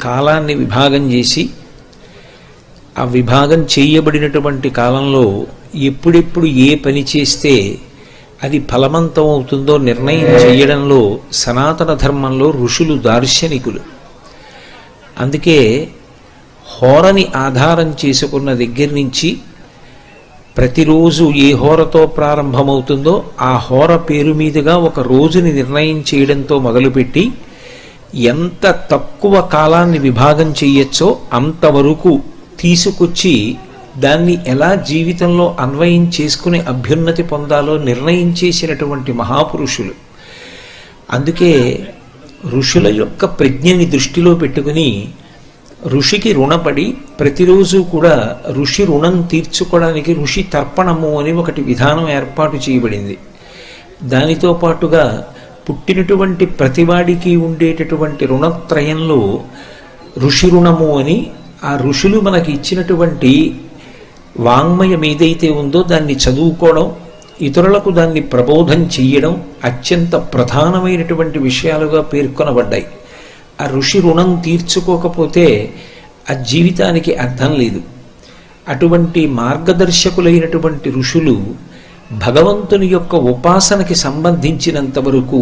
కాలాన్ని విభాగం చేసి ఆ విభాగం చేయబడినటువంటి కాలంలో ఎప్పుడెప్పుడు ఏ పని చేస్తే అది ఫలవంతం అవుతుందో నిర్ణయం చేయడంలో సనాతన ధర్మంలో ఋషులు దార్శనికులు. అందుకే హోరని ఆధారం చేసుకున్న దగ్గర నుంచి ప్రతిరోజు ఏ హోరతో ప్రారంభమవుతుందో ఆ హోర పేరు మీదుగా ఒక రోజుని నిర్ణయం చేయడంతో మొదలుపెట్టి ఎంత తక్కువ కాలాన్ని విభాగం చేయొచ్చో అంతవరకు తీసుకొచ్చి దాన్ని ఎలా జీవితంలో అన్వయం చేసుకుని అభ్యున్నతి పొందాలో నిర్ణయం చేసినటువంటి మహాపురుషులు. అందుకే ఋషుల యొక్క ప్రజ్ఞని దృష్టిలో పెట్టుకుని ఋషికి రుణపడి ప్రతిరోజు కూడా ఋషి రుణం తీర్చుకోవడానికి ఋషి తర్పణము అని ఒకటి విధానం ఏర్పాటు చేయబడింది. దానితో పాటుగా పుట్టినటువంటి ప్రతివాడికి ఉండేటటువంటి రుణత్రయంలో ఋషి రుణము అని ఆ ఋషులు మనకి ఇచ్చినటువంటి వాంగ్మయం ఏదైతే ఉందో దాన్ని చదువుకోవడం, ఇతరులకు దాన్ని ప్రబోధం చెయ్యడం అత్యంత ప్రధానమైనటువంటి విషయాలుగా పేర్కొనబడ్డాయి. ఆ ఋషి రుణం తీర్చుకోకపోతే ఆ జీవితానికి అర్థం లేదు. అటువంటి మార్గదర్శకులైనటువంటి ఋషులు భగవంతుని యొక్క ఉపాసనకి సంబంధించినంత వరకు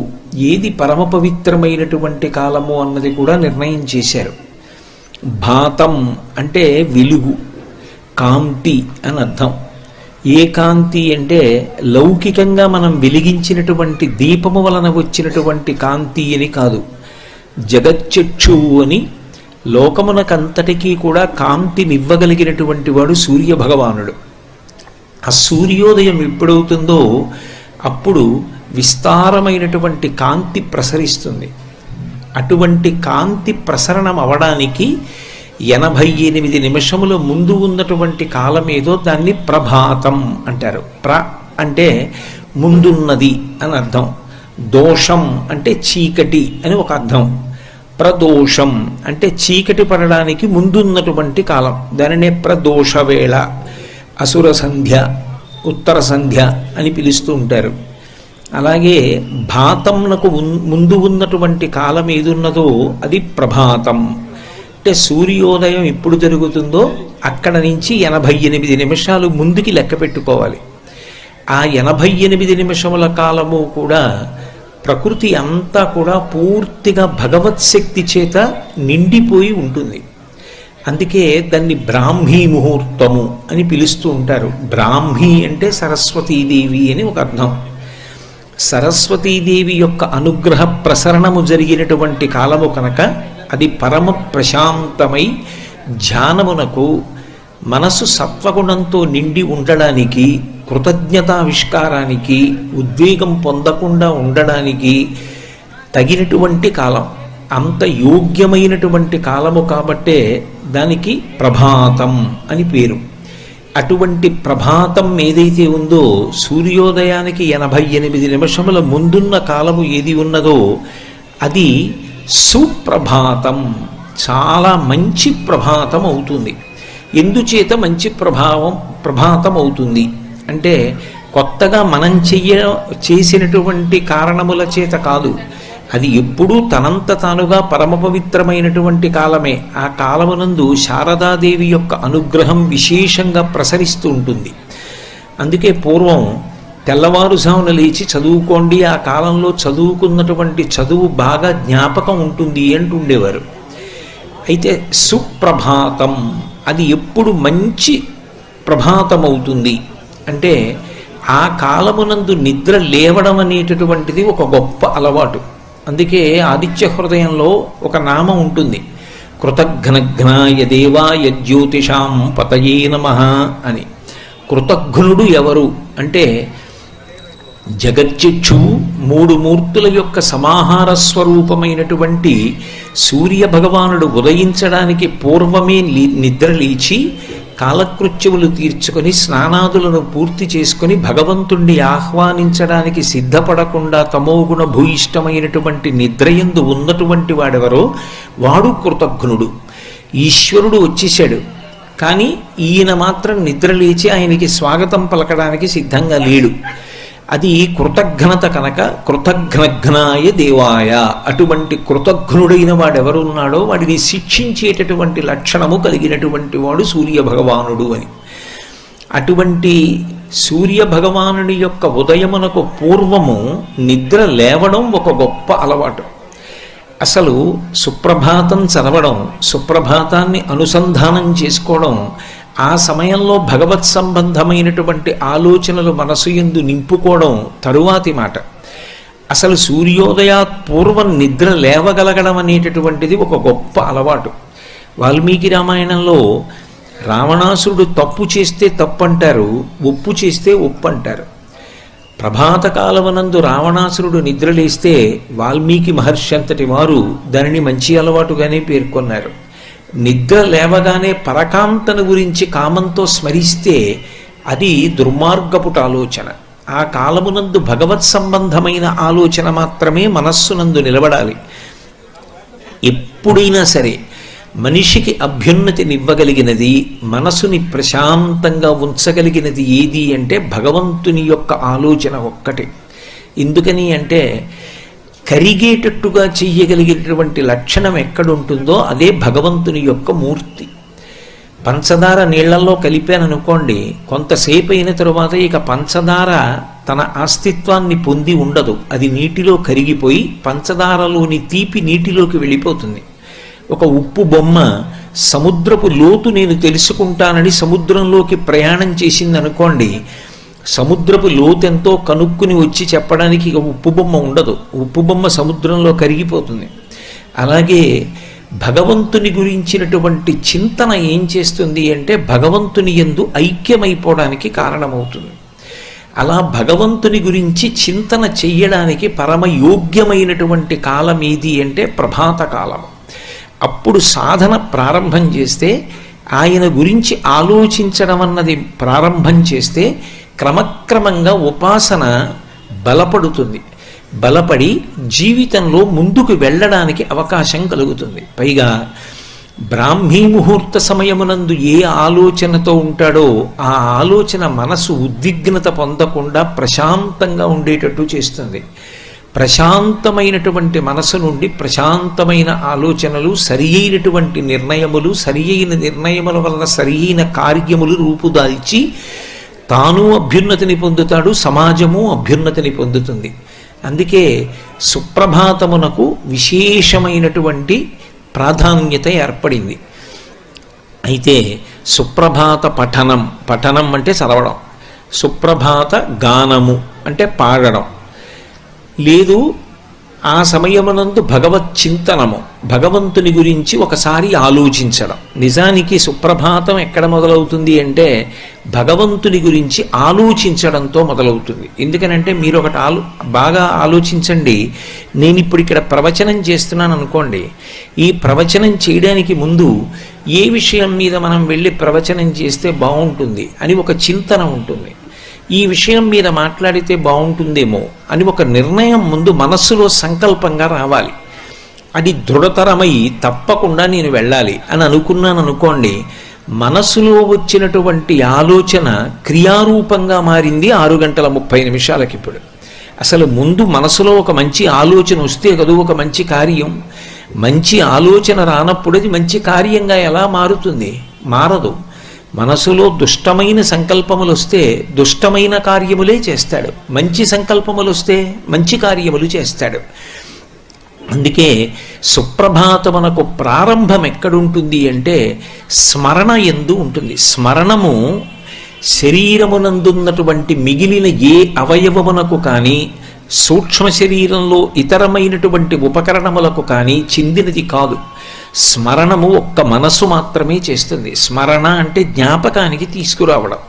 ఏది పరమ పవిత్రమైనటువంటి కాలము అన్నది కూడా నిర్ణయం చేశారు. భాతం అంటే వెలుగు, కాంతి అని అర్థం. ఏ కాంతి అంటే లౌకికంగా మనం వెలిగించినటువంటి దీపము వలన వచ్చినటువంటి కాంతి అని కాదు. జగచ్చక్షువు అని లోకమునకంతటికీ కూడా కాంతినివ్వగలిగినటువంటి వాడు సూర్య భగవానుడు. ఆ సూర్యోదయం ఎప్పుడవుతుందో అప్పుడు విస్తారమైనటువంటి కాంతి ప్రసరిస్తుంది. అటువంటి కాంతి ప్రసరణం అవడానికి 88 నిమిషముల ముందు ఉన్నటువంటి కాలం ఏదో దాన్ని ప్రభాతం అంటారు. అంటే ముందున్నది అని అర్థం. దోషం అంటే చీకటి అని ఒక అర్థం. ప్రదోషం అంటే చీకటి పడడానికి ముందున్నటువంటి కాలం, దానినే ప్రదోష వేళ, అసుర సంధ్య, ఉత్తర సంధ్య అని పిలుస్తూ ఉంటారు. అలాగే భాతంనకు ముందు ఉన్నటువంటి కాలం ఏదున్నదో అది ప్రభాతం. అంటే సూర్యోదయం ఎప్పుడు జరుగుతుందో అక్కడ నుంచి 88 నిమిషాలు ముందుకి లెక్క పెట్టుకోవాలి. ఆ 88 నిమిషముల కాలము కూడా ప్రకృతి అంతా కూడా పూర్తిగా భగవత్ శక్తి చేత నిండిపోయి ఉంటుంది. అందుకే దాన్ని బ్రాహ్మీ ముహూర్తము అని పిలుస్తూ ఉంటారు. బ్రాహ్మీ అంటే సరస్వతీదేవి అని ఒక అర్థం. సరస్వతీదేవి యొక్క అనుగ్రహ ప్రసరణము జరిగినటువంటి కాలము కనుక అది పరమ ప్రశాంతమై ధ్యానమునకు మనసు సత్వగుణంతో నిండి ఉండడానికి, కృతజ్ఞతావిష్కారానికి, ఉద్వేగం పొందకుండా ఉండడానికి తగినటువంటి కాలం. అంత యోగ్యమైనటువంటి కాలము కాబట్టే దానికి ప్రభాతం అని పేరు. అటువంటి ప్రభాతం ఏదైతే ఉందో సూర్యోదయానికి 88 నిమిషముల ముందున్న కాలము ఏది ఉన్నదో అది సుప్రభాతం, చాలా మంచి ప్రభాతం అవుతుంది. ఎందుచేత మంచి ప్రభాతం అవుతుంది అంటే కొత్తగా మనం చేసినటువంటి కారణముల చేత కాదు. అది ఎప్పుడూ తనంత తానుగా పరమ పవిత్రమైనటువంటి కాలమే. ఆ కాలమునందు శారదాదేవి యొక్క అనుగ్రహం విశేషంగా ప్రసరిస్తూ ఉంటుంది. అందుకే పూర్వం తెల్లవారుజామున లేచి చదువుకోండి, ఆ కాలంలో చదువుకున్నటువంటి చదువు బాగా జ్ఞాపకం ఉంటుంది అంటుండేవారు. అయితే సుప్రభాతం అది ఎప్పుడు మంచి ప్రభాతం అవుతుంది అంటే ఆ కాలమునందు నిద్ర లేవడం అనేటటువంటిది ఒక గొప్ప అలవాటు. అందుకే ఆదిత్య హృదయంలో ఒక నామం ఉంటుంది, కృతఘ్నఘ్నాయ దేవాయ జ్యోతిషాం పతయే నమః అని. కృతఘ్నుడు ఎవరు అంటే జగచ్చక్షువు, 3 మూర్తుల యొక్క సమాహార స్వరూపమైనటువంటి సూర్య భగవానుడు ఉదయించడానికి పూర్వమే నిద్రలేచి కాలకృత్యములు తీర్చుకొని స్నానాదులను పూర్తి చేసుకొని భగవంతుణ్ణి ఆహ్వానించడానికి సిద్ధపడకుండా తమోగుణ భూయిష్టమైనటువంటి నిద్రయందు ఉన్నటువంటి వాడెవరో వాడు కృతఘ్నుడు. ఈశ్వరుడు వచ్చేశాడు, కానీ ఈయన మాత్రం నిద్రలేచి ఆయనకి స్వాగతం పలకడానికి సిద్ధంగా లేడు. అది కృతఘ్నత కనుక కృతఘ్నఘ్నాయ దేవాయ, అటువంటి కృతఘ్నుడైన వాడెవరున్నాడో వాడిని శిక్షించేటటువంటి లక్షణము కలిగినటువంటి వాడు సూర్యభగవానుడు అని. అటువంటి సూర్యభగవానుడి యొక్క ఉదయమునకు పూర్వము నిద్ర లేవడం ఒక గొప్ప అలవాటు. అసలు సుప్రభాతం చదవడం, సుప్రభాతాన్ని అనుసంధానం చేసుకోవడం, ఆ సమయంలో భగవత్ సంబంధమైనటువంటి ఆలోచనలు మనసు యందు నింపుకోవడం తరువాతి మాట. అసలు సూర్యోదయాత్ పూర్వం నిద్ర లేవగలగడం అనేటటువంటిది ఒక గొప్ప అలవాటు. వాల్మీకి రామాయణంలో రావణాసురుడు తప్పు చేస్తే తప్పు అంటారు, ఒప్పు చేస్తే ఒప్పు అంటారు. ప్రభాత కాలమునందు రావణాసురుడు నిద్రలేస్తే వాల్మీకి మహర్షి అంతటి వారు దానిని మంచి అలవాటుగానే పేర్కొన్నారు. నిద్ర లేవగానే పరకాంతను గురించి కామంతో స్మరిస్తే అది దుర్మార్గపుట ఆలోచన. ఆ కాలమునందు భగవత్ సంబంధమైన ఆలోచన మాత్రమే మనస్సునందు నిలబడాలి. ఎప్పుడైనా సరే మనిషికి అభ్యున్నతినివ్వగలిగినది, మనసుని ప్రశాంతంగా ఉంచగలిగినది ఏది అంటే భగవంతుని యొక్క ఆలోచన ఒక్కటే. ఎందుకని అంటే కరిగేటట్టుగా చెయ్యగలిగేటటువంటి లక్షణం ఎక్కడుంటుందో అదే భగవంతుని యొక్క మూర్తి. పంచదార నీళ్లలో కలిపాననుకోండి, కొంతసేపు అయిన తరువాత ఇక పంచదార తన అస్తిత్వాన్ని పొంది ఉండదు. అది నీటిలో కరిగిపోయి పంచదారలోని తీపి నీటిలోకి వెళ్ళిపోతుంది. ఒక ఉప్పు బొమ్మ సముద్రపు లోతు నేను తెలుసుకుంటానని సముద్రంలోకి ప్రయాణం చేసింది అనుకోండి, సముద్రపు లోతెంతో కనుక్కుని వచ్చి చెప్పడానికి ఇక ఉప్పు బొమ్మ ఉండదు. ఉప్పు బొమ్మ సముద్రంలో కరిగిపోతుంది. అలాగే భగవంతుని గురించినటువంటి చింతన ఏం చేస్తుంది అంటే భగవంతుని యందు ఐక్యమైపోవడానికి కారణమవుతుంది. అలా భగవంతుని గురించి చింతన చెయ్యడానికి పరమయోగ్యమైనటువంటి కాలం ఏది అంటే ప్రభాత కాలం. అప్పుడు సాధన ప్రారంభం చేస్తే, ఆయన గురించి ఆలోచించడం అన్నది ప్రారంభం చేస్తే క్రమక్రమంగా ఉపాసన బలపడుతుంది. బలపడి జీవితంలో ముందుకు వెళ్ళడానికి అవకాశం కలుగుతుంది. పైగా బ్రాహ్మీ ముహూర్త సమయమునందు ఏ ఆలోచనతో ఉంటాడో ఆ ఆలోచన మనసు ఉద్విగ్నత పొందకుండా ప్రశాంతంగా ఉండేటట్టు చేస్తుంది. ప్రశాంతమైనటువంటి మనసు నుండి ప్రశాంతమైన ఆలోచనలు, సరి అయినటువంటి నిర్ణయములు, సరి అయిన నిర్ణయముల వలన సరి అయిన కార్యములు రూపుదాల్చి తాను అభ్యున్నతిని పొందుతాడు, సమాజము అభ్యున్నతిని పొందుతుంది. అందుకే సుప్రభాతమునకు విశేషమైనటువంటి ప్రాధాన్యత ఏర్పడింది. అయితే సుప్రభాత పఠనం, పఠనం అంటే చదవడం, సుప్రభాత గానము అంటే పాడడం, లేదు ఆ సమయమునందు భగవత్ చింతనము, భగవంతుని గురించి ఒకసారి ఆలోచించడం. నిజానికి సుప్రభాతం ఎక్కడ మొదలవుతుంది అంటే భగవంతుని గురించి ఆలోచించడంతో మొదలవుతుంది. ఎందుకనంటే మీరు ఒకటి బాగా ఆలోచించండి. నేను ఇప్పుడు ఇక్కడ ప్రవచనం చేస్తున్నాను అనుకోండి, ఈ ప్రవచనం చేయడానికి ముందు ఏ విషయం మీద మనం వెళ్ళి ప్రవచనం చేస్తే బాగుంటుంది అని ఒక చింతన ఉంటుంది. ఈ విషయం మీద మాట్లాడితే బాగుంటుందేమో అని ఒక నిర్ణయం ముందు మనస్సులో సంకల్పంగా రావాలి. అది దృఢతరమై తప్పకుండా నేను వెళ్ళాలి అని అనుకున్నాను అనుకోండి, మనస్సులో వచ్చినటువంటి ఆలోచన క్రియారూపంగా మారింది 6:30 ఇప్పుడు. అసలు ముందు మనసులో ఒక మంచి ఆలోచన వస్తే కదా ఒక మంచి కార్యం. మంచి ఆలోచన రానప్పుడు అది మంచి కార్యంగా ఎలా మారుతుంది? మారదు. మనసులో దుష్టమైన సంకల్పములు వస్తే దుష్టమైన కార్యములే చేస్తాడు, మంచి సంకల్పములు వస్తే మంచి కార్యములు చేస్తాడు. అందుకే సుప్రభాతమునకు ప్రారంభం ఎక్కడుంటుంది అంటే స్మరణ యందు ఉంటుంది. స్మరణము శరీరమునందున్నటువంటి మిగిలిన ఏ అవయవమునకు కానీ సూక్ష్మ శరీరంలో ఇతరమైనటువంటి ఉపకరణములకు కానీ చెందినది కాదు. స్మరణము ఒక్క మనసు మాత్రమే చేస్తుంది. స్మరణ అంటే జ్ఞాపకానికి తీసుకురావడం,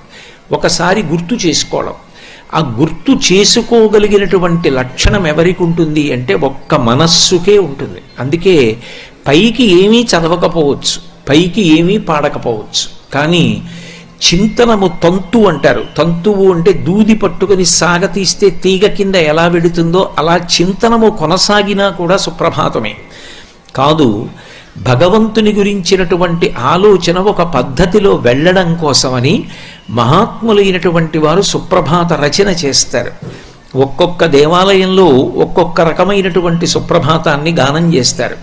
ఒకసారి గుర్తు చేసుకోవడం. ఆ గుర్తు చేసుకోగలిగినటువంటి లక్షణం ఎవరికి ఉంటుంది అంటే ఒక్క మనస్సుకే ఉంటుంది. అందుకే పైకి ఏమీ చదవకపోవచ్చు, పైకి ఏమీ పాడకపోవచ్చు, కానీ చింతనము తంతు అంటారు. తంతువు అంటే దూది పట్టుకుని సాగతీస్తే తీగ కింద ఎలా వెడుతుందో అలా చింతనము కొనసాగినా కూడా సుప్రభాతమే కాదు. భగవంతుని గురించినటువంటి ఆలోచన ఒక పద్ధతిలో వెళ్ళడం కోసమని మహాత్ములైనటువంటి వారు సుప్రభాత రచన చేస్తారు. ఒక్కొక్క దేవాలయంలో ఒక్కొక్క రకమైనటువంటి సుప్రభాతాన్ని గానం చేస్తారు.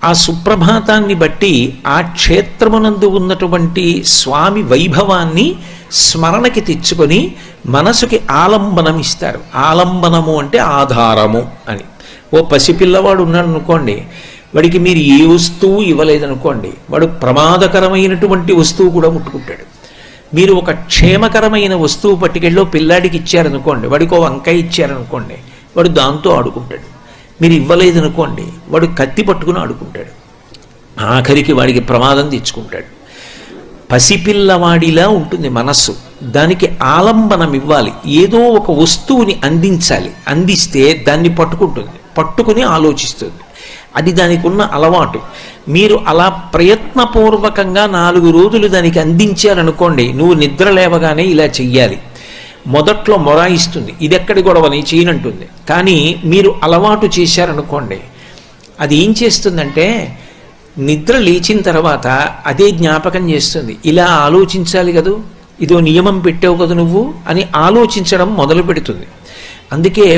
ఆ సుప్రభాతాన్ని బట్టి ఆ క్షేత్రమునందు ఉన్నటువంటి స్వామి వైభవాన్ని స్మరణకి తెచ్చుకొని మనసుకి ఆలంబనం ఇస్తారు. ఆలంబనము అంటే ఆధారము అని. ఓ పసిపిల్లవాడు ఉన్నాడు అనుకోండి, వాడికి మీరు ఏ వస్తువు ఇవ్వలేదనుకోండి, వాడు ప్రమాదకరమైనటువంటి వస్తువు కూడా ముట్టుకుంటాడు. మీరు ఒక క్షేమకరమైన వస్తువు పట్టుకెళ్ళి పిల్లాడికి ఇచ్చారనుకోండి, వాడికి ఓ వంకాయ ఇచ్చారనుకోండి, వాడు దాంతో ఆడుకుంటాడు. మీరు ఇవ్వలేదనుకోండి, వాడు కత్తి పట్టుకుని ఆడుకుంటాడు. ఆఖరికి వాడికి ప్రమాదం తెచ్చుకుంటాడు. పసిపిల్లవాడిలా ఉంటుంది మనస్సు. దానికి ఆలంబనం ఇవ్వాలి, ఏదో ఒక వస్తువుని అందించాలి. అందిస్తే దాన్ని పట్టుకుంటుంది, పట్టుకుని ఆలోచిస్తుంది. అది దానికి ఉన్న అలవాటు. మీరు అలా ప్రయత్నపూర్వకంగా 4 రోజులు దానికి అందించారనుకోండి, నువ్వు నిద్ర లేవగానే ఇలా చెయ్యాలి. మొదట్లో మొరాయిస్తుంది, ఇదెక్కడి గొడవని చేయనంటుంది. కానీ మీరు అలవాటు చేశారనుకోండి, అది ఏం చేస్తుందంటే నిద్ర లేచిన తర్వాత అదే జ్ఞాపకం చేస్తుంది. ఇలా ఆలోచించాలి కదూ, ఇదో నియమం పెట్టావు కదా నువ్వు అని ఆలోచించడం మొదలు పెడుతుంది. అందుకే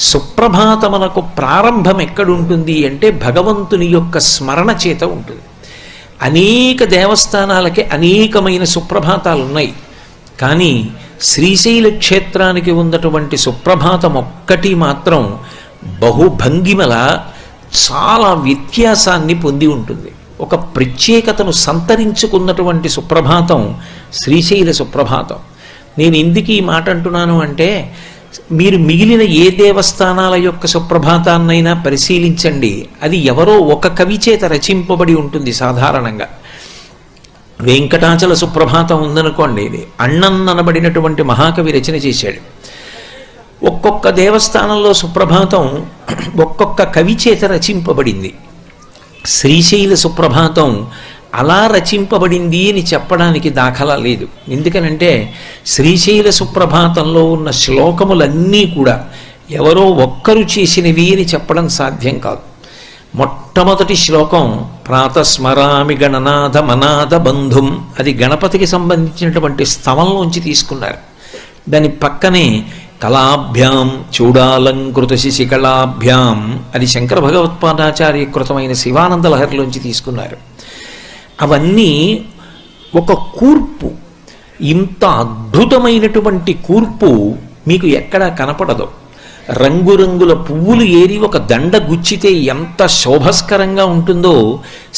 సుప్రభాతమునకు ప్రారంభం ఎక్కడుంటుంది అంటే భగవంతుని యొక్క స్మరణ చేత ఉంటుంది. అనేక దేవస్థానాలకి అనేకమైన సుప్రభాతాలు ఉన్నాయి. కానీ శ్రీశైల క్షేత్రానికి ఉన్నటువంటి సుప్రభాతం ఒక్కటి మాత్రం బహుభంగిమల చాలా వ్యత్యాసాన్ని పొంది ఉంటుంది. ఒక ప్రత్యేకతను సంతరించుకున్నటువంటి సుప్రభాతం శ్రీశైల సుప్రభాతం. నేను ఎందుకు ఈ మాట అంటున్నాను అంటే, మీరు మిగిలిన ఏ దేవస్థానాల యొక్క సుప్రభాతాన్నైనా పరిశీలించండి, అది ఎవరో ఒక కవి చేత రచింపబడి ఉంటుంది. సాధారణంగా వెంకటాచల సుప్రభాతం ఉందనుకోండి, ఇది అన్నన్ననబడినటువంటి మహాకవి రచన చేశాడు. ఒక్కొక్క దేవస్థానంలో సుప్రభాతం ఒక్కొక్క కవి చేత రచింపబడింది. శ్రీశైల సుప్రభాతం అలా రచింపబడింది అని చెప్పడానికి దాఖలా లేదు. ఎందుకనంటే శ్రీశైల సుప్రభాతంలో ఉన్న శ్లోకములన్నీ కూడా ఎవరో ఒక్కరు చేసినవి అని చెప్పడం సాధ్యం కాదు. మొట్టమొదటి శ్లోకం ప్రాతస్మరామి గణనాథ మనాథ బంధుం, అది గణపతికి సంబంధించినటువంటి స్తవంలోంచి తీసుకున్నారు. దాని పక్కనే కళాభ్యాం చూడాలంకృత శిశికళాభ్యాం, అది శంకర భగవత్పాదాచార్య కృతమైన శివానంద లహరిలోంచి తీసుకున్నారు. అవన్నీ ఒక కూర్పు. ఇంత అద్భుతమైనటువంటి కూర్పు మీకు ఎక్కడా కనపడదు. రంగురంగుల పువ్వులు ఏరి ఒక దండ గుచ్చితే ఎంత శోభస్కరంగా ఉంటుందో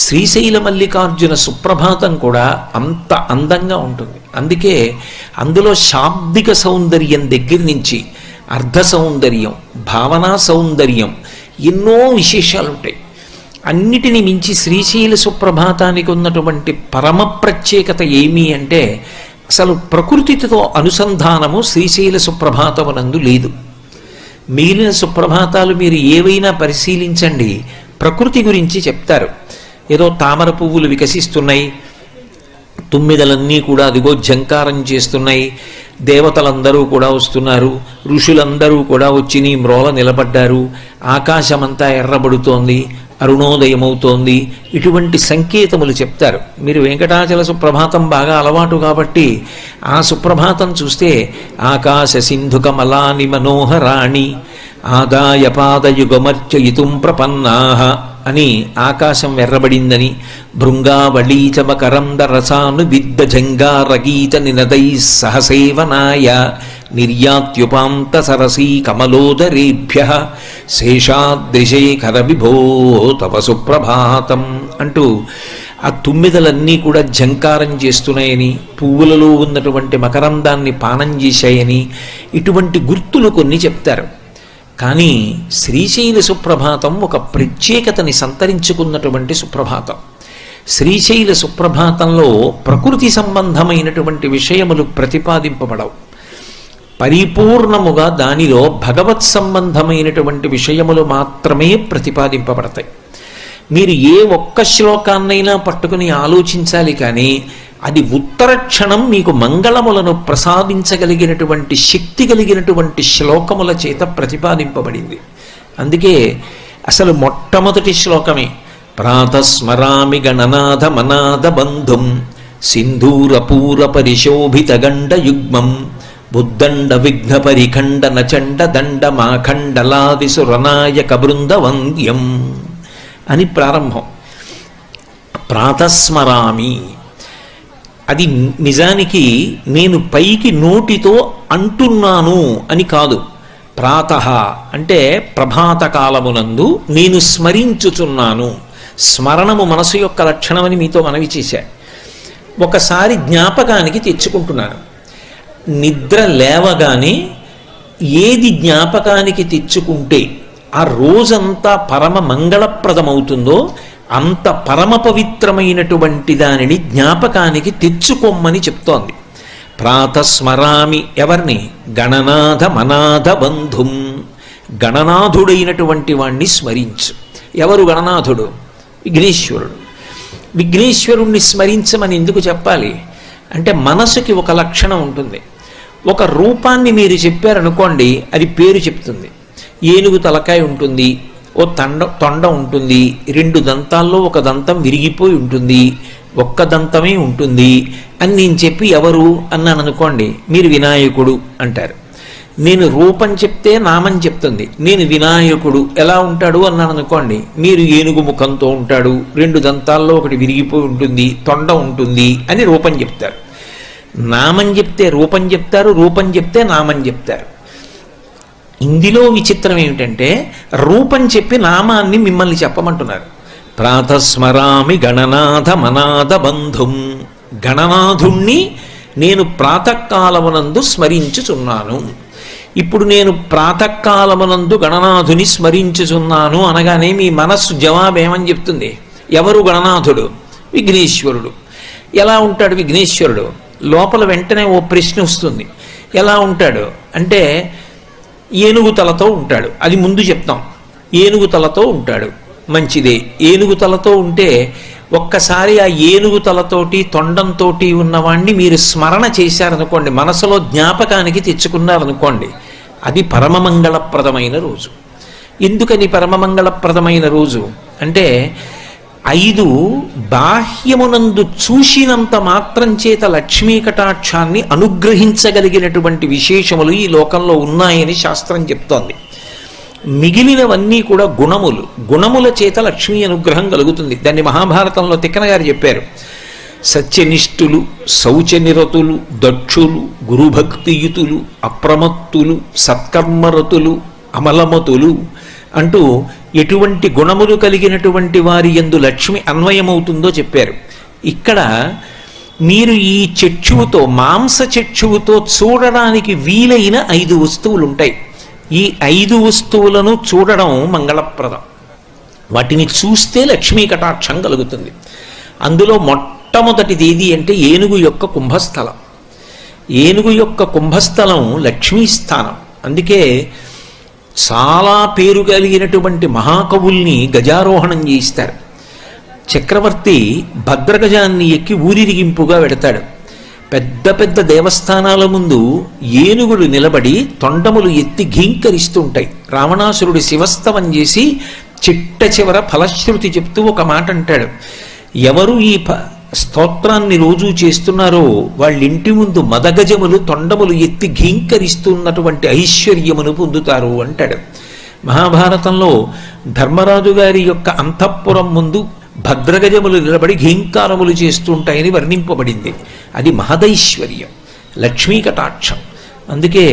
శ్రీశైల మల్లికార్జున సుప్రభాతం కూడా అంత అందంగా ఉంటుంది. అందుకే అందులో శాబ్దిక సౌందర్యం దగ్గర నుంచి అర్ధ సౌందర్యం, భావనా సౌందర్యం, ఎన్నో విశేషాలు ఉంటాయి. అన్నిటిని మించి శ్రీశైల సుప్రభాతానికి ఉన్నటువంటి పరమ ప్రత్యేకత ఏమి అంటే, అసలు ప్రకృతితో అనుసంధానము శ్రీశైల సుప్రభాతమునందు లేదు. మిగిలిన సుప్రభాతాలు మీరు ఏవైనా పరిశీలించండి, ప్రకృతి గురించి చెప్తారు. ఏదో తామర పువ్వులు వికసిస్తున్నాయి, తుమ్మిదలన్నీ కూడా అదిగో జంకారం చేస్తున్నాయి, దేవతలందరూ కూడా వస్తున్నారు, ఋషులందరూ కూడా వచ్చి నీ మ్రోల నిలబడ్డారు, ఆకాశమంతా ఎర్రబడుతోంది, అరుణోదయమవుతోంది, ఇటువంటి సంకేతములు చెప్తారు. మీరు వెంకటాచల సుప్రభాతం బాగా అలవాటు కాబట్టి ఆ సుప్రభాతం చూస్తే ఆకాశ సింధుక మలాని మనోహరాణి ఆదాయ పాదయుగమర్చయితుం ప్రపన్నాః అని ఆకాశం ఎర్రబడిందని, భృంగావళీచమకరంద రసాను విద్ద జంగారగీత నినదై సహసేవనాయ నిర్యాత్యుపాంత సరసీ కమలోదరేభ్య శేషాద్రిశేఖర విభో తవ సుప్రభాతం అంటూ ఆ తుమ్మిదలన్నీ కూడా జంకారం చేస్తున్నాయని, పువ్వులలో ఉన్నటువంటి మకరందాన్ని పానం చేశాయని, ఇటువంటి గుర్తులు కొన్ని చెప్తారు. కానీ శ్రీశైల సుప్రభాతం ఒక ప్రత్యేకతని సంతరించుకున్నటువంటి సుప్రభాతం. శ్రీశైల సుప్రభాతంలో ప్రకృతి సంబంధమైనటువంటి విషయములు ప్రతిపాదింపబడవు. పరిపూర్ణముగా దానిలో భగవత్ సంబంధమైనటువంటి విషయములు మాత్రమే ప్రతిపాదింపబడతాయి. మీరు ఏ ఒక్క శ్లోకాన్నైనా పట్టుకుని ఆలోచించాలి, కానీ అది ఉత్తర క్షణం మీకు మంగళములను ప్రసాదించగలిగినటువంటి శక్తి కలిగినటువంటి శ్లోకముల చేత ప్రతిపాదింపబడింది. అందుకే అసలు మొట్టమొదటి శ్లోకమే ప్రాతస్మరామి గణనాథ మనాథ బంధుం సింధూరపూర పరిశోభిత గండ యుగ్మం బుద్దండ విఘ్న పరిఖండన చండ దండ మాఖండలాది సురనాయక బృంద వంద్యం అని ప్రారంభం. ప్రాతస్మరామి అది నిజానికి నేను పైకి నోటితో అంటున్నాను అని కాదు. ప్రాతః అంటే ప్రభాత కాలమునందు నేను స్మరించుచున్నాను. స్మరణము మనసు యొక్క లక్షణమని మీతో మనవి చేశా. ఒకసారి జ్ఞాపకానికి తెచ్చుకుంటున్నాను. నిద్ర లేవగానే ఏది జ్ఞాపకానికి తెచ్చుకుంటే ఆ రోజంతా పరమ మంగళప్రదమవుతుందో అంత పరమ పవిత్రమైనటువంటి దానిని జ్ఞాపకానికి తెచ్చుకోమని చెప్తోంది. ప్రాతస్మరామి ఎవరిని? గణనాథ మనాథ బంధుం, గణనాథుడైనటువంటి వాణ్ణి స్మరించు. ఎవరు గణనాథుడు? విఘ్నేశ్వరుడు. విఘ్నేశ్వరుణ్ణి స్మరించమని ఎందుకు చెప్పాలి అంటే మనసుకి ఒక లక్షణం ఉంటుంది. ఒక రూపాన్ని మీరు చెప్పారనుకోండి, అది పేరు చెప్తుంది. ఏనుగు తలకాయ ఉంటుంది, ఓ తొండ ఉంటుంది, 2 దంతాల్లో ఒక దంతం విరిగిపోయి ఉంటుంది, ఒక్క దంతమే ఉంటుంది అని నేను చెప్పి ఎవరు అన్నాను అనుకోండి, మీరు వినాయకుడు అంటారు. నేను రూపం చెప్తే నామం చెప్తుంది. నేను వినాయకుడు ఎలా ఉంటాడు అన్నాను అనుకోండి, మీరు ఏనుగు ముఖంతో ఉంటాడు, 2 దంతాల్లో ఒకటి విరిగిపోయి ఉంటుంది, తొండ ఉంటుంది అని రూపం చెప్తారు. నామం చెప్తే రూపం చెప్తారు, రూపం చెప్తే నామం చెప్తారు. ఇందులో విచిత్రం ఏమిటంటే రూపం చెప్పి నామాన్ని మిమ్మల్ని చెప్పమంటున్నారు. ప్రాతస్మరామి గణనాథ మనాథ బంధుం, గణనాథుణ్ణి నేను ప్రాతకాలమునందు స్మరించుచున్నాను. ఇప్పుడు నేను ప్రాతకాలమునందు గణనాథుని స్మరించుచున్నాను అనగానే మీ మనస్సు జవాబేమని చెప్తుంది? ఎవరు గణనాథుడు? విఘ్నేశ్వరుడు. ఎలా ఉంటాడు విఘ్నేశ్వరుడు? లోపల వెంటనే ఓ ప్రశ్న వస్తుంది. ఎలా ఉంటాడు అంటే ఏనుగు తలతో ఉంటాడు. అది ముందు చెప్తాం. ఏనుగు తలతో ఉంటాడు, మంచిదే. ఏనుగు తలతో ఉంటే ఒక్కసారి ఆ ఏనుగు తలతోటి తొండంతో ఉన్నవాణ్ణి మీరు స్మరణ చేశారనుకోండి, మనసులో జ్ఞాపకానికి తెచ్చుకున్నారనుకోండి, అది పరమమంగళప్రదమైన రోజు. ఎందుకని పరమమంగళప్రదమైన రోజు అంటే 5 బాహ్యమునందు చూసినంత మాత్రం చేత లక్ష్మీ కటాక్షాన్ని అనుగ్రహించగలిగినటువంటి విశేషములు ఈ లోకంలో ఉన్నాయని శాస్త్రం చెప్తోంది. మిగిలినవన్నీ కూడా గుణములు. గుణముల చేత లక్ష్మీ అనుగ్రహం కలుగుతుంది. దాన్ని మహాభారతంలో తిక్కన గారు చెప్పారు. సత్యనిష్ఠులు, శౌచనిరతులు, దక్షులు, గురుభక్తియుతులు, అప్రమత్తులు, సత్కర్మరతులు, అమలమతులు అంటూ ఎటువంటి గుణములు కలిగినటువంటి వారి యందు లక్ష్మి అన్వయమవుతుందో చెప్పారు. ఇక్కడ మీరు ఈ చక్షువుతో, మాంస చక్షువుతో చూడడానికి వీలైన 5 వస్తువులు ఉంటాయి. ఈ 5 వస్తువులను చూడడం మంగళప్రదం. వాటిని చూస్తే లక్ష్మీ కటాక్షం కలుగుతుంది. అందులో మొట్టమొదటిది ఏది అంటే ఏనుగు యొక్క కుంభస్థలం. ఏనుగు యొక్క కుంభస్థలం లక్ష్మీ స్థానం. అందుకే చాలా పేరు కలిగినటువంటి మహాకవుల్ని గజారోహణం చేయిస్తారు. చక్రవర్తి భద్రగజాన్ని ఎక్కి ఊరిరిగింపుగా వెడతాడు. పెద్ద పెద్ద దేవస్థానాల ముందు ఏనుగులు నిలబడి తొండములు ఎత్తి ఘీంకరిస్తుంటాయి. రావణాసురుడి శివస్తవం చేసి చిట్ట చివర ఫలశ్రుతి చెప్తూ ఒక మాట అంటాడు. ఎవరు ఈ స్తోత్రాన్ని రోజు చేస్తున్నారో వాళ్ళింటి ముందు మదగజములు తొండములు ఎత్తి ఘీంకరిస్తున్నటువంటి ఐశ్వర్యమును పొందుతారు అంటాడు. మహాభారతంలో ధర్మరాజు గారి యొక్క అంతఃపురం ముందు భద్రగజములు నిలబడి ఘీంకారములు చేస్తుంటాయని వర్ణింపబడింది. అది మహదైశ్వర్యం, లక్ష్మీ కటాక్షం. అందుకే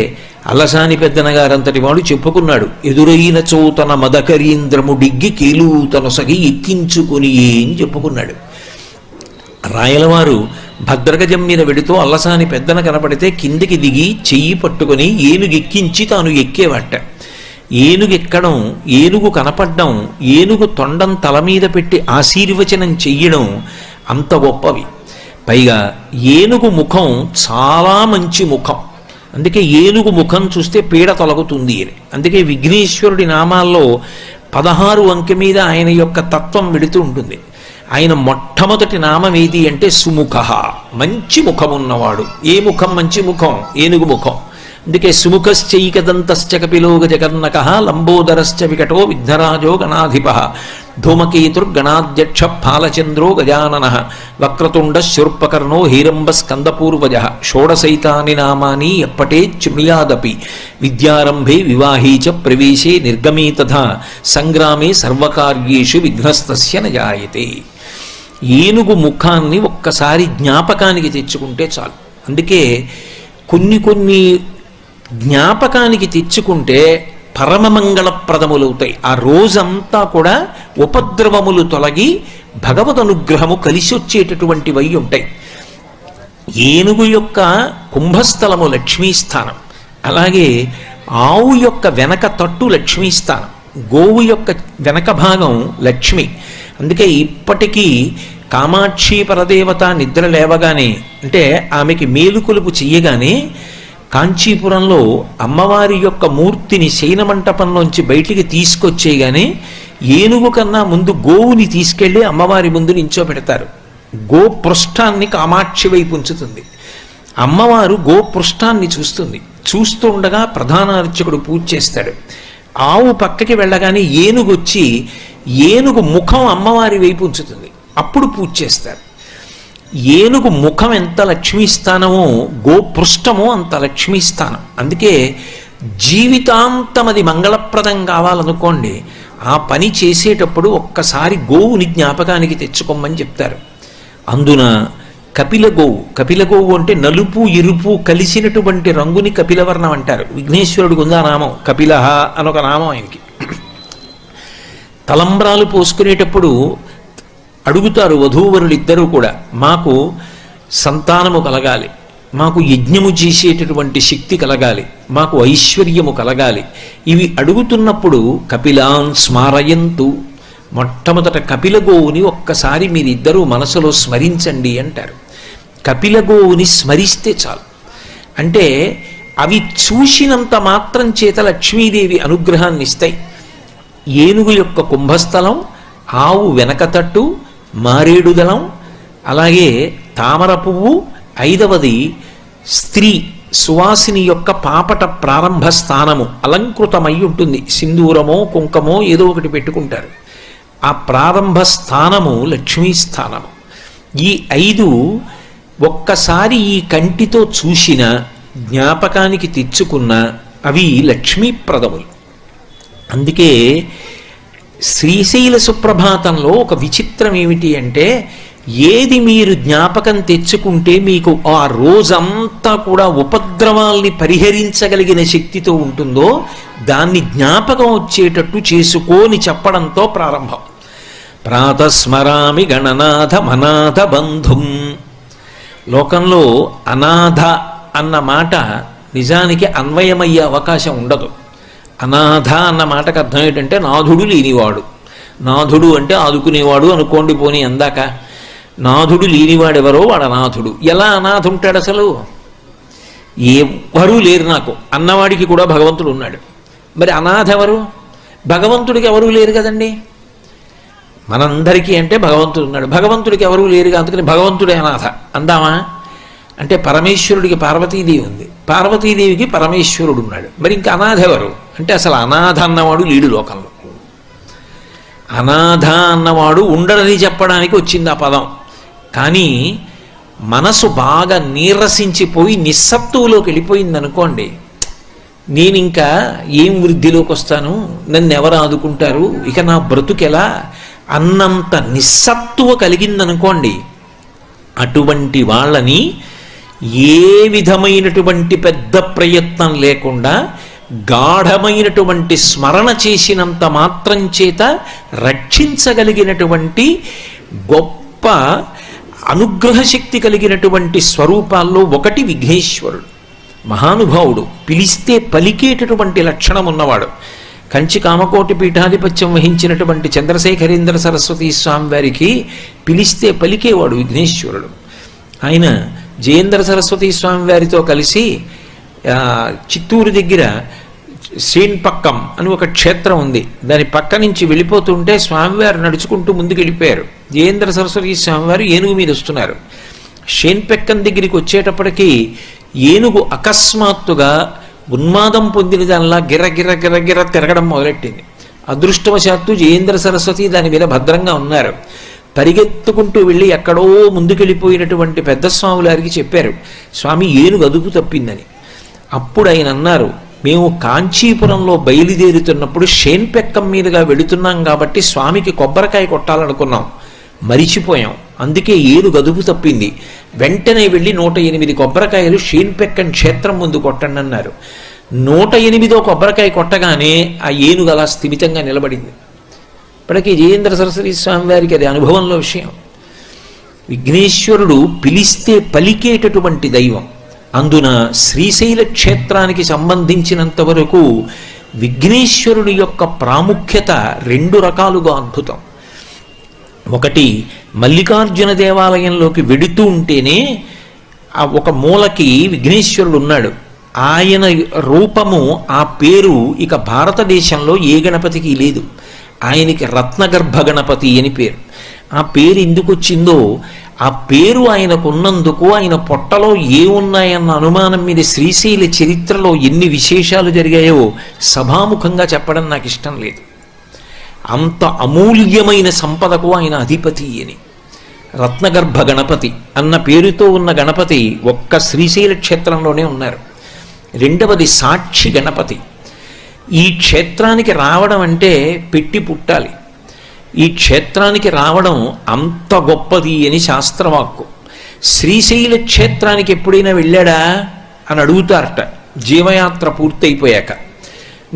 అల్లసాని పెద్దనగారంతటి వాడు చెప్పుకున్నాడు, ఎదురైన చోతన మదకరీంద్రము డిగ్గి కేలూతనొసగి ఎక్కించుకుని అని చెప్పుకున్నాడు. రాయలవారు భద్రగజం మీద వెడుతూ అల్లసాని పెద్దన కనపడితే కిందికి దిగి చెయ్యి పట్టుకొని ఏనుగెక్కించి తాను ఎక్కేవాట. ఏనుగెక్కడం, ఏనుగు కనపడ్డం, ఏనుగు తొండం తల మీద పెట్టి ఆశీర్వచనం చెయ్యడం అంత గొప్పవి. పైగా ఏనుగు ముఖం చాలా మంచి ముఖం. అందుకే ఏనుగు ముఖం చూస్తే పీడ తొలగుతుంది అని. అందుకే విఘ్నేశ్వరుడి నామాల్లో 16 అంకె మీద ఆయన యొక్క తత్వం వెడుతూ ఉంటుంది. ఆయన మొట్టమొదటి నామం ఏది అంటే సుముఖ, మంచి ముఖమున్నవాడు. ఏ ముఖం మంచి ముఖం? ఏనుగు ముఖం. అందుకే సుముఖశ్చైకదంతశ్చ కపిలో గజకర్ణక లంబోదరశ్చ వికటో విఘ్నరాజో గణాధిప ధూమకేతుర్గణాధ్యక్ష ఫాలచంద్రో గజానన వక్రతుండ శూర్పకర్ణో హీరంబ స్కందపూర్వజ షోడశైతాని నామాని ఎప్పటే శృణుయాదపి విద్యారంభే వివాహే చ ప్రవేశే నిర్గమే తథా సంగ్రామే సర్వకార్యేషు విఘ్నస్తస్య న జాయతే. ఏనుగు ముఖాన్ని ఒక్కసారి జ్ఞాపకానికి తెచ్చుకుంటే చాలు. అందుకే కొన్ని జ్ఞాపకానికి తెచ్చుకుంటే పరమమంగళప్రదములవుతాయి. ఆ రోజంతా కూడా ఉపద్రవములు తొలగి భగవద్ అనుగ్రహము కలిసి వచ్చేటటువంటివై ఉంటాయి. ఏనుగు యొక్క కుంభస్థలము లక్ష్మీస్థానం, అలాగే ఆవు యొక్క వెనక తట్టు లక్ష్మీస్థానం, గోవు యొక్క వెనక భాగం లక్ష్మి. అందుకే ఇప్పటికీ కామాక్షి పరదేవత నిద్ర లేవగానే, అంటే ఆమెకి మేలుకొలుపు చెయ్యగానే కాంచీపురంలో అమ్మవారి యొక్క మూర్తిని శయనమంటపంలోంచి బయటికి తీసుకొచ్చేయగానే ఏనుగు కన్నా ముందు గోవుని తీసుకెళ్లి అమ్మవారి ముందు నించోబెడతారు. గోపృష్ఠాన్ని కామాక్షి వైపు ఉంచుతుంది. అమ్మవారు గోపృష్ఠాన్ని చూస్తుంది. చూస్తూ ఉండగా ప్రధాన అర్చకుడు పూజ చేస్తాడు. ఆవు పక్కకి వెళ్ళగానే ఏనుగు వచ్చి ఏనుగు ముఖం అమ్మవారి వైపు ఉంచుతుంది. అప్పుడు పూజ చేస్తారు. ఏనుగు ముఖం ఎంత లక్ష్మీస్థానమో గోపృష్టమో అంత లక్ష్మీస్థానం. అందుకే జీవితాంతం అది మంగళప్రదం కావాలనుకోండి, ఆ పని చేసేటప్పుడు ఒక్కసారి గోవుని జ్ఞాపకానికి తెచ్చుకోమని చెప్తారు. అందున కపిలగోవు అంటే నలుపు ఎరుపు కలిసినటువంటి రంగుని కపిలవర్ణం అంటారు. విఘ్నేశ్వరుడికి ఉందా నామం, కపిలహ అనొక నామం ఆయనకి. తలంబ్రాలు పోసుకునేటప్పుడు అడుగుతారు వధూవరులిద్దరూ కూడా, మాకు సంతానము కలగాలి, మాకు యజ్ఞము చేసేటటువంటి శక్తి కలగాలి, మాకు ఐశ్వర్యము కలగాలి. ఇవి అడుగుతున్నప్పుడు కపిలాన్ స్మారయంతు, మొట్టమొదట కపిలగోవుని ఒక్కసారి మీరిద్దరూ మనసులో స్మరించండి అంటారు. కపిలగోవుని స్మరిస్తే చాలు. అంటే అవి చూసినంత మాత్రం చేత లక్ష్మీదేవి అనుగ్రహాన్ని ఇస్తాయి. ఏనుగు యొక్క కుంభస్థలం, ఆవు వెనకతట్టు, మారేడుదలం, అలాగే తామర పువ్వు, ఐదవది స్త్రీ సువాసిని యొక్క పాపట ప్రారంభ స్థానము అలంకృతమై ఉంటుంది. సింధూరమో కుంకమో ఏదో ఒకటి పెట్టుకుంటారు. ఆ ప్రారంభ స్థానము లక్ష్మీ స్థానము. ఈ 5 ఒక్కసారి ఈ కంటితో చూసిన, జ్ఞాపకానికి తెచ్చుకున్న అవి లక్ష్మీప్రదములు. అందుకే శ్రీశైల సుప్రభాతంలో ఒక విచిత్రం ఏమిటి అంటే, ఏది మీరు జ్ఞాపకం తెచ్చుకుంటే మీకు ఆ రోజంతా కూడా ఉపద్రవాల్ని పరిహరించగలిగిన శక్తితో ఉంటుందో దాన్ని జ్ఞాపకం వచ్చేటట్టు చేసుకోని చెప్పడంతో ప్రారంభం. ప్రాతస్మరామి గణనాథ మనాథ బంధుం. లోకంలో అనాథ అన్న మాట నిజానికి అన్వయమయ్యే అవకాశం ఉండదు. అనాథ అన్న మాటకు అర్థం ఏంటంటే నాథుడు లేనివాడు. నాథుడు అంటే ఆదుకునేవాడు అనుకోండి, పోనీ అందాక. నాథుడు లేనివాడెవరో వాడు అనాథుడు. ఎలా అనాథ ఉంటాడు అసలు? ఎవ్వరూ లేరు నాకు అన్నవాడికి కూడా భగవంతుడు ఉన్నాడు. మరి అనాథ ఎవరు? భగవంతుడికి ఎవరూ లేరు కదండి. మనందరికీ అంటే భగవంతుడు ఉన్నాడు, భగవంతుడికి ఎవరూ లేరుగా, అందుకని భగవంతుడే అనాథ అందామా? అంటే పరమేశ్వరుడికి పార్వతీదేవి ఉంది, పార్వతీదేవికి పరమేశ్వరుడు ఉన్నాడు. మరి ఇంకా అనాథ ఎవరు అంటే అసలు అనాథ అన్నవాడు లేడు లోకంలో. అనాథ అన్నవాడు ఉండడని చెప్పడానికి వచ్చింది ఆ పదం. కానీ మనసు బాగా నీరసించిపోయి నిస్సత్తువులోకి వెళ్ళిపోయింది అనుకోండి, నేను ఇంకా ఏం వృద్ధిలోకి వస్తాను, నన్ను ఎవరు ఆదుకుంటారు, ఇక నా బ్రతుకెలా అన్నంత నిస్సత్తువ కలిగిందనుకోండి, అటువంటి వాళ్ళని ఏ విధమైనటువంటి పెద్ద ప్రయత్నం లేకుండా గాఢమైనటువంటి స్మరణ చేసినంత మాత్రం చేత రక్షించగలిగినటువంటి గొప్ప అనుగ్రహ శక్తి కలిగినటువంటి స్వరూపాల్లో ఒకటి విఘ్నేశ్వరుడు. మహానుభావుడు, పిలిస్తే పలికేటటువంటి లక్షణం ఉన్నవాడు. కంచి కామకోటి పీఠాధిపత్యం వహించినటువంటి చంద్రశేఖరేంద్ర సరస్వతి స్వామి వారికి పిలిస్తే పలికేవాడు విఘ్నేశ్వరుడు. ఆయన జయేంద్ర సరస్వతి స్వామి వారితో కలిసి చిత్తూరు దగ్గర శ్రీన్పక్కం అని ఒక క్షేత్రం ఉంది, దాని పక్క నుంచి వెళ్ళిపోతుంటే స్వామివారు నడుచుకుంటూ ముందుకు వెళ్ళిపోయారు. జయేంద్ర సరస్వతి స్వామివారు ఏనుగు మీద వస్తున్నారు. శ్రీన్పక్కం దగ్గరికి వచ్చేటప్పటికీ ఏనుగు అకస్మాత్తుగా ఉన్మాదం పొందిన దానిలా గిర్ర గిర్ర గిర్ర గిర్ర తిరగడం మొదలెట్టింది. అదృష్టవశాత్తు జయేంద్ర సరస్వతి దాని మీద భద్రంగా ఉన్నారు. పరిగెత్తుకుంటూ వెళ్ళి ఎక్కడో ముందుకెళ్ళిపోయినటువంటి పెద్ద స్వాములారికి చెప్పారు, స్వామి ఏనుగు అదుపు తప్పిందని. అప్పుడు ఆయన అన్నారు, మేము కాంచీపురంలో బయలుదేరుతున్నప్పుడు షేన్పెక్కం మీదుగా వెళుతున్నాం కాబట్టి స్వామికి కొబ్బరికాయ కొట్టాలనుకున్నాం, మరిచిపోయాం, అందుకే ఏనుగు అదుపు తప్పింది. వెంటనే వెళ్ళి 108 కొబ్బరికాయలు షేన్పెక్కం క్షేత్రం ముందు కొట్టండి అన్నారు. 108వ కొబ్బరికాయ కొట్టగానే ఆ ఏనుగు అలా స్థిమితంగా నిలబడింది. ఇప్పటికీ జయేంద్ర సరస్వతి స్వామి వారికి అది అనుభవంలో విషయం. విఘ్నేశ్వరుడు పిలిస్తే పలికేటటువంటి దైవం. అందున శ్రీశైల క్షేత్రానికి సంబంధించినంత వరకు విఘ్నేశ్వరుడి యొక్క ప్రాముఖ్యత 2 రకాలుగా అద్భుతం. ఒకటి, మల్లికార్జున దేవాలయంలోకి వెడుతూ ఉంటేనే ఆ ఒక మూలకి విఘ్నేశ్వరుడు ఉన్నాడు. ఆయన రూపము, ఆ పేరు ఇక భారతదేశంలో ఏ గణపతికి లేదు. ఆయనకి రత్నగర్భ గణపతి అని పేరు. ఆ పేరు ఎందుకు వచ్చిందో, ఆ పేరు ఆయనకున్నందుకు ఆయన పొట్టలో ఏమున్నాయన్న అనుమానం మీద శ్రీశైల చరిత్రలో ఎన్ని విశేషాలు జరిగాయో సభాముఖంగా చెప్పడం నాకు ఇష్టం లేదు. అంత అమూల్యమైన సంపదకు ఆయన అధిపతి అని. రత్నగర్భ గణపతి అన్న పేరుతో ఉన్న గణపతి ఒక్క శ్రీశైల క్షేత్రంలోనే ఉన్నారు. రెండవది సాక్షి గణపతి. ఈ క్షేత్రానికి రావడం అంటే పెట్టి పుట్టాలి. ఈ క్షేత్రానికి రావడం అంత గొప్పది అని శాస్త్రవాక్కు. శ్రీశైల క్షేత్రానికి ఎప్పుడైనా వెళ్ళాడా అని అడుగుతారట జీవయాత్ర పూర్తయిపోయాక.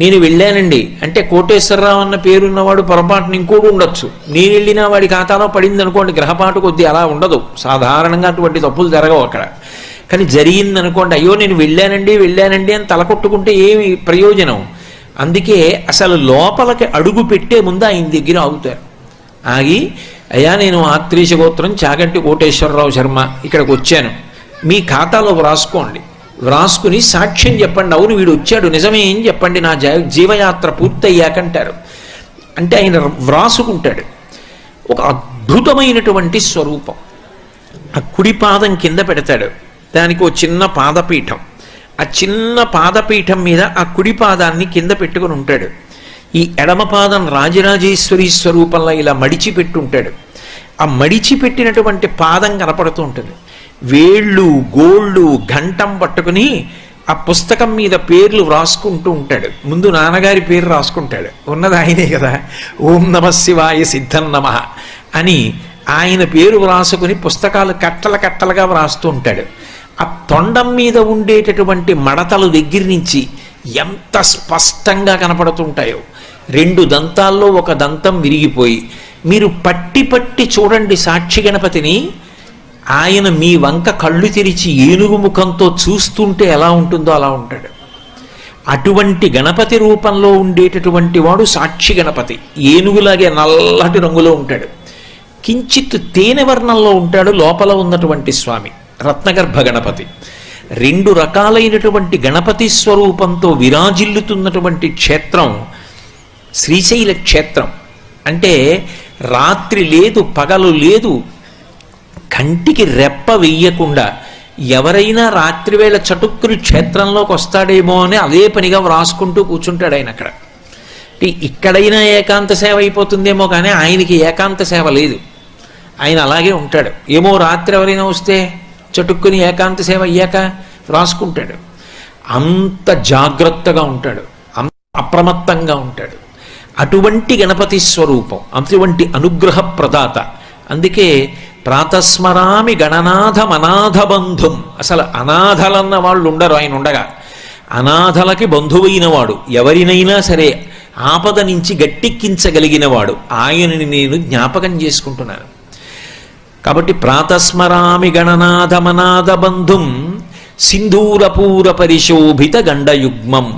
నేను వెళ్ళానండి అంటే కోటేశ్వరరావు అన్న పేరున్నవాడు పొరపాటున ఇంకోటి ఉండొచ్చు, నేను వెళ్ళినా వాడి ఖాతాలో పడింది అనుకోండి, గ్రహపాటు కొద్దీ అలా ఉండదు. సాధారణంగా అటువంటి తప్పులు జరగవు అక్కడ. కానీ జరిగిందనుకోండి, అయ్యో నేను వెళ్ళానండి అని తలకొట్టుకుంటే ఏమి ప్రయోజనం? అందుకే అసలు లోపలికి అడుగు పెట్టే ముందు ఆయన దగ్గర ఆగుతారు. ఆగి, అయ్యా నేను ఆత్రేయ గోత్రం చాగంటి కోటేశ్వరరావు శర్మ ఇక్కడికి వచ్చాను, మీ ఖాతాలో వ్రాసుకోండి, వ్రాసుకుని సాక్ష్యం చెప్పండి, అవును వీడు వచ్చాడు నిజమే అని చెప్పండి, నా జీవయాత్ర పూర్తయ్యాకంటారు. అంటే ఆయన వ్రాసుకుంటాడు. ఒక అద్భుతమైనటువంటి స్వరూపం. ఆ కుడి పాదం కింద పెడతాడు, దానికి ఒక చిన్న పాదపీఠం, ఆ చిన్న పాదపీఠం మీద ఆ కుడి పాదాన్ని కింద పెట్టుకుని ఉంటాడు. ఈ ఎడమ పాదం రాజరాజేశ్వరి స్వరూపంలో ఇలా మడిచిపెట్టుంటాడు. ఆ మడిచిపెట్టినటువంటి పాదం కనపడుతూ ఉంటుంది. వేళ్ళు గోళ్ళు ఘంటం పట్టుకుని ఆ పుస్తకం మీద పేర్లు వ్రాసుకుంటూ ఉంటాడు. ముందు నాన్నగారి పేరు రాసుకుంటాడు, ఉన్నది ఆయనే కదా, ఓం నమ శివాయ సిద్ధం నమ అని ఆయన పేరు వ్రాసుకుని పుస్తకాలు కట్టలుగా వ్రాస్తూ ఉంటాడు. ఆ తొండం మీద ఉండేటటువంటి మడతలు దగ్గర నుంచి ఎంత స్పష్టంగా కనపడుతుంటాయో. 2 దంతాల్లో ఒక దంతం విరిగిపోయి మీరు పట్టి చూడండి సాక్షి గణపతిని, ఆయన మీ వంక కళ్ళు తెరిచి ఏనుగు ముఖంతో చూస్తుంటే ఎలా ఉంటుందో అలా ఉంటాడు. అటువంటి గణపతి రూపంలో ఉండేటటువంటి వాడు సాక్షి గణపతి. ఏనుగులాగే నల్లటి రంగులో ఉంటాడు, కించిత్ తేనె వర్ణంలో ఉంటాడు లోపల ఉన్నటువంటి స్వామి రత్నగర్భ గణపతి. 2 రకాలైనటువంటి గణపతి స్వరూపంతో విరాజిల్లుతున్నటువంటి క్షేత్రం శ్రీశైల క్షేత్రం. అంటే రాత్రి లేదు పగలు లేదు, కంటికి రెప్ప వెయ్యకుండా ఎవరైనా రాత్రివేళ చటుక్కుని క్షేత్రంలోకి వస్తాడేమో అని అదే పనిగా వ్రాసుకుంటూ కూర్చుంటాడు ఆయన అక్కడ. ఇక్కడైనా ఏకాంత సేవ అయిపోతుందేమో కానీ ఆయనకి ఏకాంత సేవ లేదు, ఆయన అలాగే ఉంటాడు. ఏమో రాత్రి ఎవరైనా వస్తే చటుక్కుని ఏకాంత సేవ అయ్యాక వ్రాసుకుంటాడు. అంత జాగ్రత్తగా ఉంటాడు, అంత అప్రమత్తంగా ఉంటాడు. అటువంటి గణపతి స్వరూపం, అటువంటి అనుగ్రహ ప్రదాత. అందుకే ప్రాతస్మరామి గణనాథమనాథ బంధుం. అసలు అనాథలన్న వాళ్ళు ఉండరు ఆయన ఉండగా. అనాథలకి బంధువైన వాడు, ఎవరినైనా సరే ఆపద నుంచి గట్టెక్కించగలిగిన వాడు, ఆయనని నేను జ్ఞాపకం చేసుకుంటున్నాను. కాబట్టి ప్రాతస్మరామి గణనాథమనాథ బంధుం సింధూరపూర పరిశోభిత గండయుగ్మం.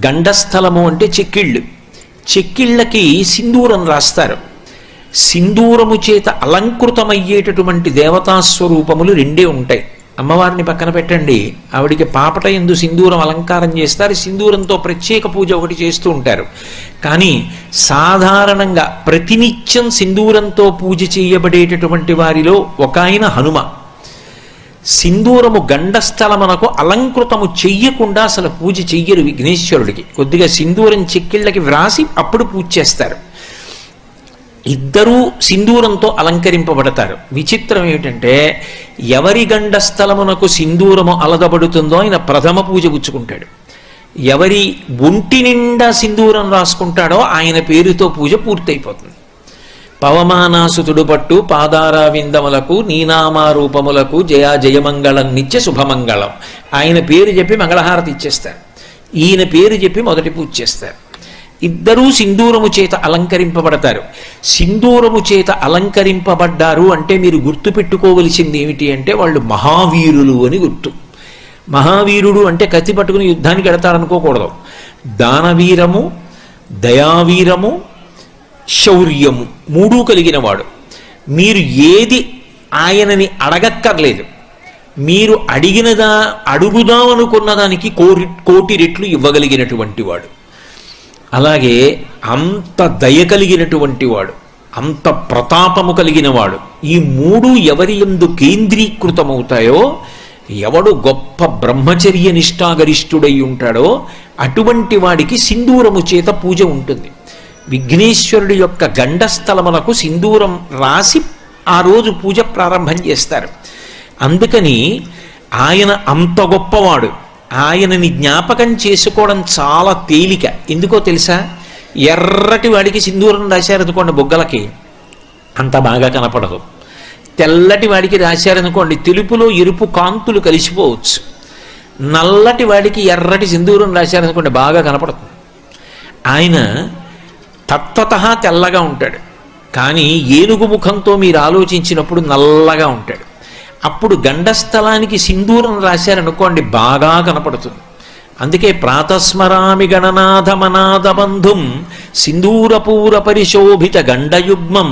గండస్థలము అంటే చెక్కిళ్ళు, చెక్కిళ్ళకి సింధూరం రాస్తారు. సింధూరము చేత అలంకృతమయ్యేటటువంటి దేవతాస్వరూపములు 2 ఉంటాయి. అమ్మవారిని పక్కన పెట్టండి, ఆవిడికి పాపట యందు సింధూరం అలంకారం చేస్తారు, సింధూరంతో ప్రత్యేక పూజ ఒకటి చేస్తూ ఉంటారు. కానీ సాధారణంగా ప్రతినిత్యం సింధూరంతో పూజ చేయబడేటటువంటి వారిలో ఒక ఆయన హనుమ. సింధూరము గండస్థలమునకు అలంకృతము చెయ్యకుండా అసలు పూజ చెయ్యరు విఘ్నేశ్వరుడికి. కొద్దిగా సింధూరం చెక్కిళ్ళకి వ్రాసి అప్పుడు పూజ చేస్తారు. ఇద్దరూ సింధూరంతో అలంకరింపబడతారు. విచిత్రం ఏమిటంటే ఎవరి గండస్థలమునకు సింధూరము అలదబడుతుందో ఆయన ప్రథమ పూజ పుచ్చుకుంటాడు. ఎవరి ఒంటి నిండా సింధూరం రాసుకుంటాడో ఆయన పేరుతో పూజ పూర్తయిపోతుంది. పవమానాసుతుడు పట్టు పాదారా విందములకు నీనామారూపములకు జయా జయమంగళం నిత్య శుభమంగళం. ఆయన పేరు చెప్పి మంగళహారతి ఇచ్చేస్తారు. ఈయన పేరు చెప్పి మొదటి పూజ చేస్తారు. ఇద్దరూ సింధూరము చేత అలంకరింపబడతారు. సింధూరము చేత అలంకరింపబడ్డారు అంటే మీరు గుర్తుపెట్టుకోవలసింది ఏమిటి అంటే వాళ్ళు మహావీరులు అని గుర్తు. మహావీరుడు అంటే కత్తి పట్టుకుని యుద్ధానికి వెడతారనుకోకూడదు. దానవీరము, దయావీరము, శౌర్యము మూడూ కలిగిన వాడు. మీరు ఏది ఆయనని అడగక్కర్లేదు. మీరు అడుగుదామనుకున్న దానికి కోటి రెట్లు ఇవ్వగలిగినటువంటి వాడు. అలాగే అంత దయ కలిగినటువంటి వాడు, అంత ప్రతాపము కలిగిన వాడు. ఈ మూడు ఎవరి యందు కేంద్రీకృతమవుతాయో, ఎవడు గొప్ప బ్రహ్మచర్య నిష్ఠాగరిష్ఠుడై ఉంటాడో అటువంటి వాడికి సింధూరము చేత పూజ ఉంటుంది. విఘ్నేశ్వరుడి యొక్క గండస్థలమునకు సింధూరం రాసి ఆ రోజు పూజ ప్రారంభం చేస్తారు. అందుకని ఆయన అంత గొప్పవాడు. ఆయనని జ్ఞాపకం చేసుకోవడం చాలా తేలిక. ఎందుకో తెలుసా? ఎర్రటి వాడికి సింధూరం రాశారనుకోండి బొగ్గలకి, అంత బాగా కనపడదు. తెల్లటి వాడికి రాశారనుకోండి తెలుపులో ఎరుపు కాంతులు కలిసిపోవచ్చు. నల్లటి వాడికి ఎర్రటి సింధూరం రాశారనుకోండి బాగా కనపడుతుంది. ఆయన తత్వతః తెల్లగా ఉంటాడు, కానీ ఏనుగు ముఖంతో మీరు ఆలోచించినప్పుడు నల్లగా ఉంటాడు. అప్పుడు గండస్థలానికి సింధూరం రాశారనుకోండి బాగా కనపడుతుంది. అందుకే ప్రాతస్మరామి గణనాథమనాథ బంధుం సింధూరపూర పరిశోభిత గండయుగ్మం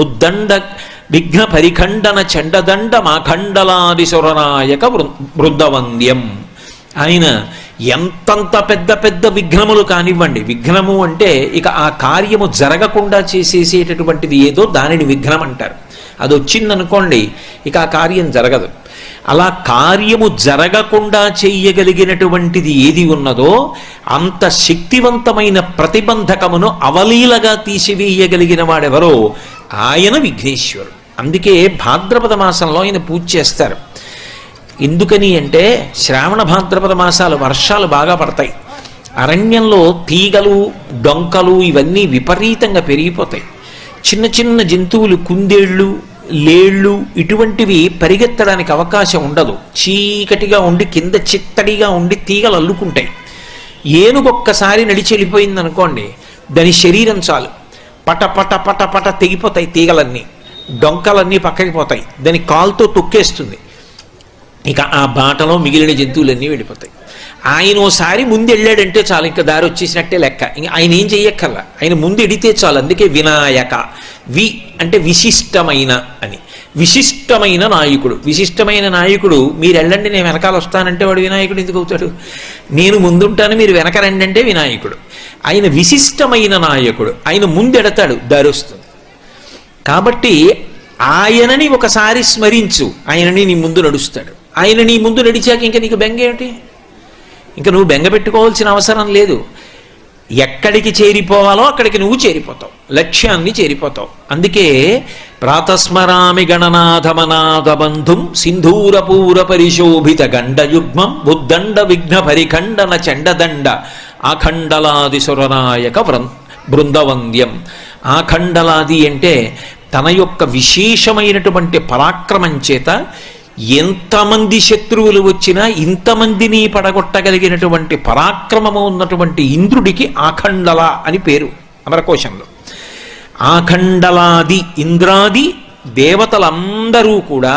ఉద్దండ విఘ్న పరిఖండన చండదండ మాఖండలాదిసురనాయక బృందవంద్యం. ఆయన ఎంతంత పెద్ద పెద్ద విఘ్నములు కానివ్వండి, విఘ్నము అంటే ఇక ఆ కార్యము జరగకుండా చేసేసేటటువంటిది ఏదో దానిని విఘ్నం అంటారు. అది వచ్చిందనుకోండి ఇక ఆ కార్యం జరగదు. అలా కార్యము జరగకుండా చెయ్యగలిగినటువంటిది ఏది ఉన్నదో అంత శక్తివంతమైన ప్రతిబంధకమును అవలీలగా తీసివేయగలిగిన వాడెవరో ఆయన విఘ్నేశ్వరుడు. అందుకే భాద్రపద మాసంలో ఆయన పూజ చేస్తారు. ఎందుకని అంటే శ్రావణ భాద్రపద మాసాలు వర్షాలు బాగా పడతాయి. అరణ్యంలో తీగలు డొంకలు ఇవన్నీ విపరీతంగా పెరిగిపోతాయి. చిన్న చిన్న జంతువులు కుందేళ్ళు లేళ్ళు ఇటువంటివి పరిగెత్తడానికి అవకాశం ఉండదు. చీకటిగా ఉండి కింద చిత్తడిగా ఉండి తీగలు అల్లుకుంటాయి. ఏనుగొక్కసారి నడిచి వెళ్ళిపోయింది అనుకోండి, దాని శరీరం చాలు పట పట పట పట తెగిపోతాయి. తీగలన్నీ డొంకలన్నీ పక్కకి పోతాయి. దాని కాలుతో తొక్కేస్తుంది. ఇక ఆ బాటలో మిగిలిన జంతువులన్నీ వెళ్ళిపోతాయి. ఆయన ఓసారి ముందు వెళ్ళాడంటే చాలు, ఇంకా దారి వచ్చేసినట్టే లెక్క. ఇంకా ఆయన ఏం చెయ్యక్కర్లా, ఆయన ముందు ఎడితే చాలు. అందుకే వినాయక. వి అంటే విశిష్టమైన అని. విశిష్టమైన నాయకుడు. విశిష్టమైన నాయకుడు మీరు వెళ్ళండి నేను వెనకాల వస్తానంటే వాడు వినాయకుడు ఎందుకు అవుతాడు? నేను ముందుంటాను మీరు వెనక రండి అంటే వినాయకుడు. ఆయన విశిష్టమైన నాయకుడు. ఆయన ముందెడతాడు, దారి వస్తుంది. కాబట్టి ఆయనని ఒకసారి స్మరించు, ఆయనని నీ ముందు నడుస్తాడు. ఆయన నీ ముందు నడిచాక ఇంకా నీకు బెంగ ఏమిటి? ఇంకా నువ్వు బెంగ పెట్టుకోవాల్సిన అవసరం లేదు. ఎక్కడికి చేరిపోవాలో అక్కడికి నువ్వు చేరిపోతావు, లక్ష్యాన్ని చేరిపోతావు. అందుకే ప్రాతస్మరామి గణనాథమనాథ బంధుం సింధూరపూర పరిశోభిత గండయుగ్మం ఉద్దండ విఘ్న పరిఖండన చండదండ ఆఖండలాదిసురనాయక బృందవంద్యం. ఆఖండలాది అంటే తన యొక్క విశేషమైనటువంటి పరాక్రమం చేత ఎంతమంది శత్రువులు వచ్చినా ఇంతమందిని పడగొట్టగలిగినటువంటి పరాక్రమము ఉన్నటువంటి ఇంద్రుడికి ఆఖండల అని పేరు అమరకోశంలో. ఆఖండలాది ఇంద్రాది దేవతలందరూ కూడా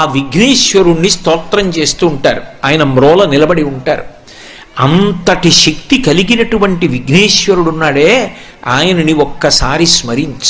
ఆ విఘ్నేశ్వరుణ్ణి స్తోత్రం చేస్తూ ఉంటారు. ఆయన మ్రోల నిలబడి ఉంటారు. అంతటి శక్తి కలిగినటువంటి విఘ్నేశ్వరుడున్నాడే, ఆయనని ఒక్కసారి స్మరించు.